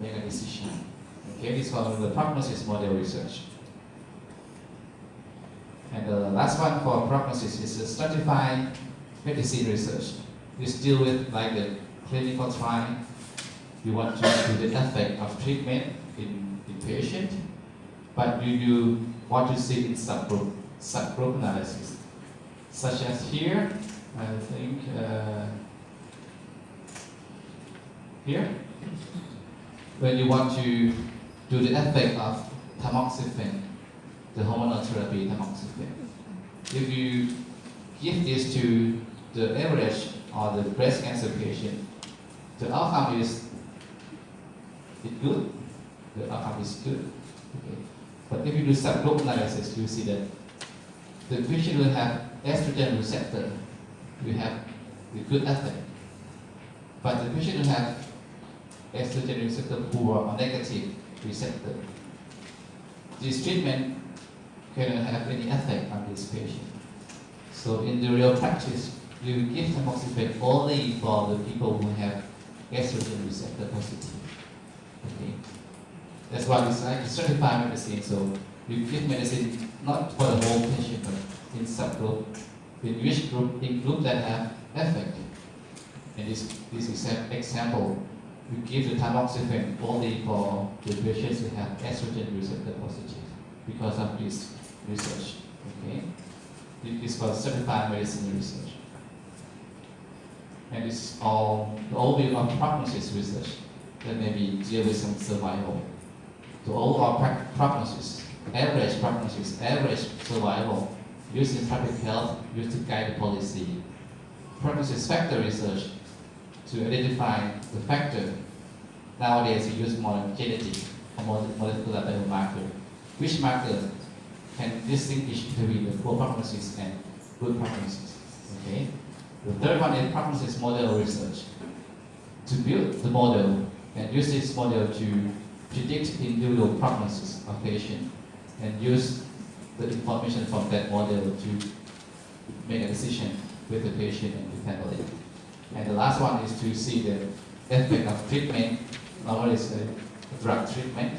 make a decision. Okay, this is called the prognosis model research. And the last one for prognosis is the stratified medicine research. This deal with like the clinical trial. You want to do the effect of treatment in patient, but you want to see in subgroup analysis, such as here, I think here, when you want to do the effect of tamoxifen, the hormonal therapy tamoxifen. If you give this to the average or the breast cancer patient, the outcome is good. The outcome is good. Okay. But if you do subgroup analysis, you see that the patient will have estrogen receptor, will have the good effect. But the patient will have estrogen receptor poor or negative receptor. This treatment cannot have any effect on this patient. So in the real practice, you give tamoxifen only for the people who have estrogen receptor positive. Okay. That's why it's like stratified medicine. So you give medicine not for the whole patient, but in subgroup, in which group, in group that have effect. And this example, you give the tamoxifen only for the patients who have estrogen receptor positive because of this research. Okay, this is called certified medicine research. And this is all the overview of prognosis research that maybe deal with some survival. So all our prognosis, average survival, used in public health, used to guide the policy. Prognosis factor research to identify the factor. Nowadays we use more genetic or molecular biomarker. Which marker can distinguish between the poor prognosis and good prognosis? Okay. The third one is prognosis model research. To build the model and use this model to predict individual prognosis of patient and use the information from that model to make a decision with the patient and the family. And the last one is to see the effect of treatment. Normally it's a drug treatment,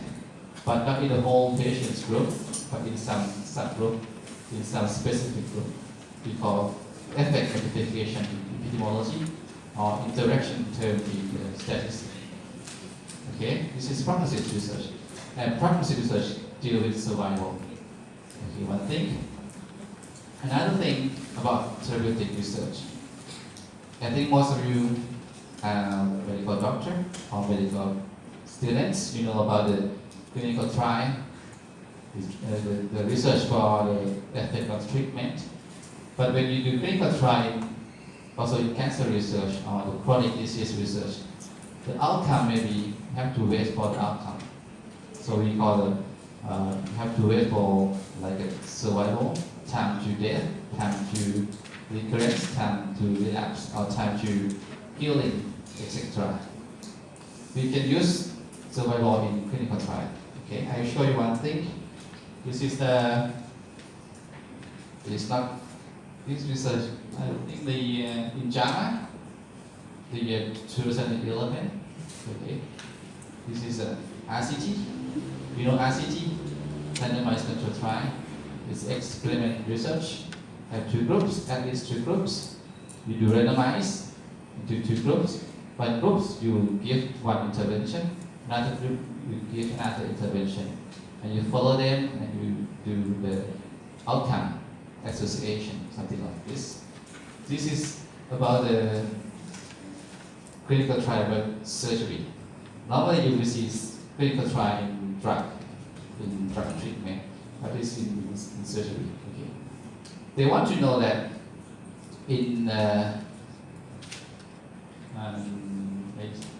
but not in the whole patient's group, but in some subgroup, in some specific group. We call effect quantification in epidemiology or interaction term in statistics. Okay, this is prognosis research. And prognosis research deal with survival. Okay, one thing. Another thing about therapeutic research. I think most of you are medical doctor or medical students. You know about the clinical trial, the research for the effect of treatment. But when you do clinical trial, also in cancer research or the chronic disease research, the outcome maybe you have to wait for the outcome. So we call it, you have to wait for like a survival, time to death, time to recurrence, time to relapse, or time to healing, etc. We can use survival in clinical trial. Okay, I will show you one thing. This is the, it's not, this research, I think in JAMA, the year 2011. Okay, this is a RCT. You know RCT, randomized control trial. It's experiment research. Have two groups, at least two groups. You do randomize into two groups. One group you give one intervention, another group you give another intervention, and you follow them and you do the outcome association, something like this. This is about the clinical trial about surgery. Normally you will see clinical trial in drug treatment, but it's in surgery. Okay. They want to know that in I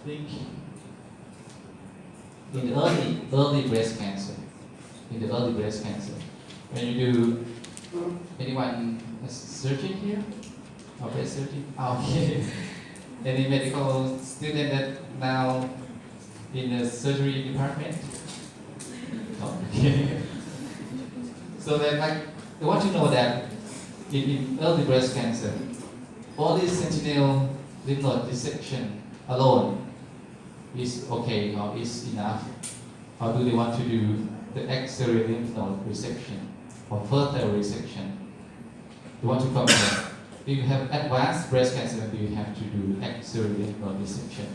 think in the early breast cancer, when you do, anyone has surgery here? Or breast surgery? Okay. Any medical student that now in the surgery department? Okay. So that like they want to know that in early breast cancer, only sentinel lymph node dissection alone is okay or is enough, or do they want to do the axillary lymph node resection or further resection? You want to compare. If you have advanced breast cancer, maybe you have to do axillary lymph node resection.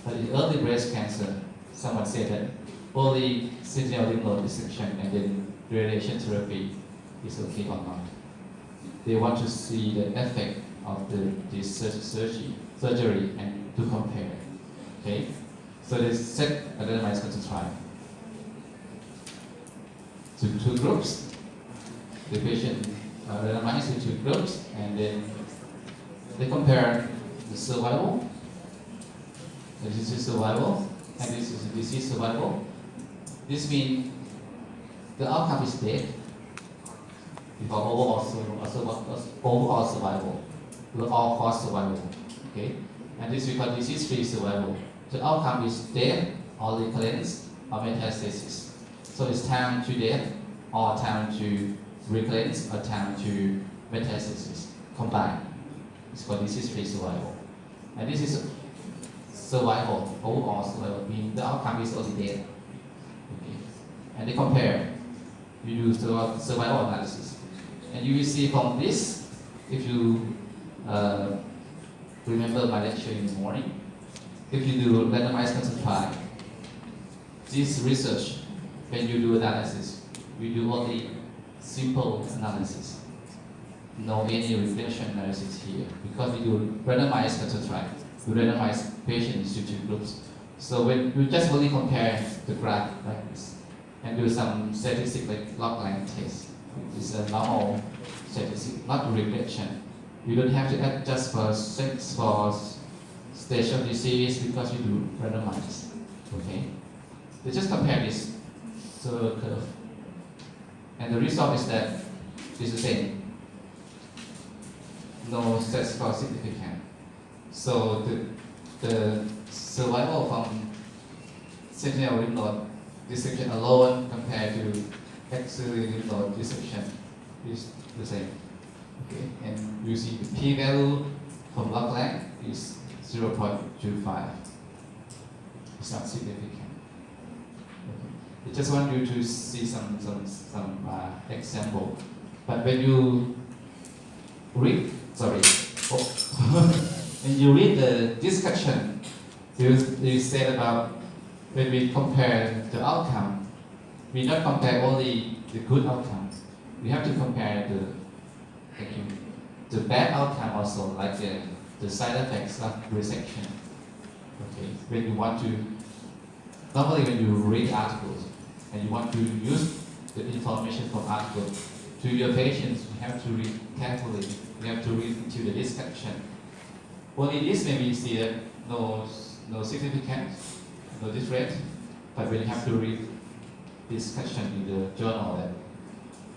But in early breast cancer, someone said that only sentinel lymph node resection and then radiation therapy is okay or not. They want to see the effect of this surgery and to compare. Okay, so they set a randomized control trial to two groups. The patient randomized to two groups, and then they compare the survival. This is survival, and this is disease survival. This means the outcome is death before overall survival, the all-cause survival. Okay, and this is called disease-free survival. The outcome is death, or recurrence, or metastasis. So it's time to death, or time to recurrence, or time to metastasis combined. It's called disease-free survival. And this is survival, overall survival, meaning the outcome is only death. Okay. And they compare. You do survival analysis. And you will see from this, if you remember my lecture in the morning, if you do randomized control trial, this research, when you do analysis, we do only simple analysis. No any regression analysis here, because we do randomized control trial. We randomize patients to two groups. So when you just only compare the graph like this, and do some statistic like log length test. It's a normal statistic, not regression. You don't have to adjust for sex, for stage of disease, because you do randomize. Okay? They just compare this curve. And the result is that it's the same. No statistical significance. So the survival from sentinel lymph node dissection alone compared to axillary lymph node dissection is the same. Okay, and you see the p-value from log length is 0.25. It's not significant. Okay. I just want you to see some example. But when you read, when you read the discussion, you said about when we compare the outcome, we not compare only the good outcome. We have to compare the bad outcome also, like the side effects of resection. Okay, when you want to, normally when you read articles and you want to use the information from articles to your patients, you have to read carefully. You have to read into the discussion. Only this maybe you see that no significance, no difference, but when you have to read discussion in the journal, that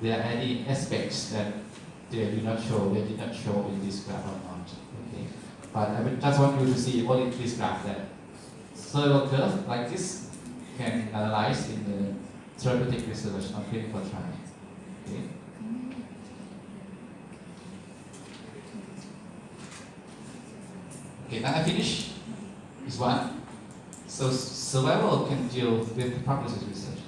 there are any aspects that they did not show in this graph or not. Okay, but I would just want you to see what is this graph, that circle curve like this can analyze in the therapeutic research or clinical trial. Okay. Okay, now I finish this one. So survival can deal with prognosis research.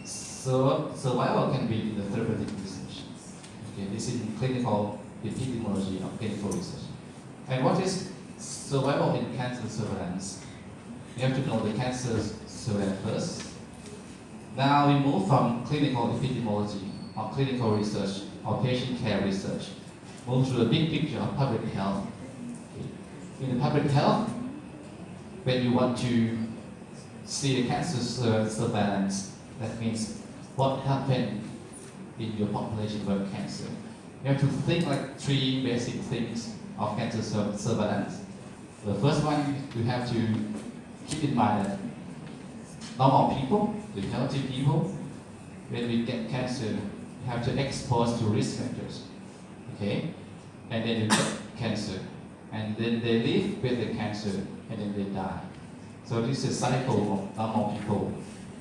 So survival can be in the therapeutic research. Okay, this is in clinical epidemiology of clinical research. And what is survival in cancer surveillance? You have to know the cancer surveillance first. Now we move from clinical epidemiology or clinical research or patient care research, move to the big picture of public health. In the public health, when you want to see the cancer surveillance, that means what happened in your population with cancer. You have to think like three basic things of cancer surveillance. The first one, you have to keep in mind that normal people, the healthy people, when we get cancer, you have to expose to risk factors. Okay? And then you get cancer. And then they live with the cancer, and then they die. So this is a cycle of normal people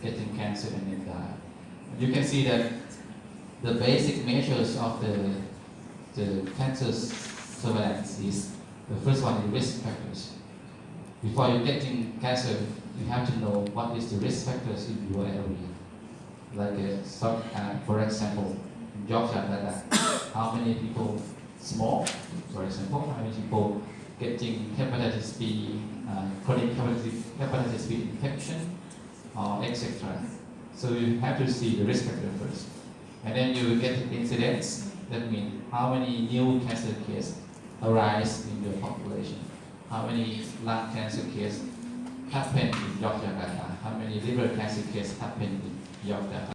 getting cancer and then die. You can see that the basic measures of the cancer surveillance is, the first one is risk factors. Before you getting cancer, you have to know what is the risk factors in your area. Like, for example, in Yogyakarta, how many people smoke, for example, how many people getting hepatitis B, chronic hepatitis B infection, etc. So you have to see the risk factor first. And then you will get incidents. That means how many new cancer cases arise in your population, how many lung cancer cases happen in Yogyakarta, how many liver cancer cases happen in Yogyakarta.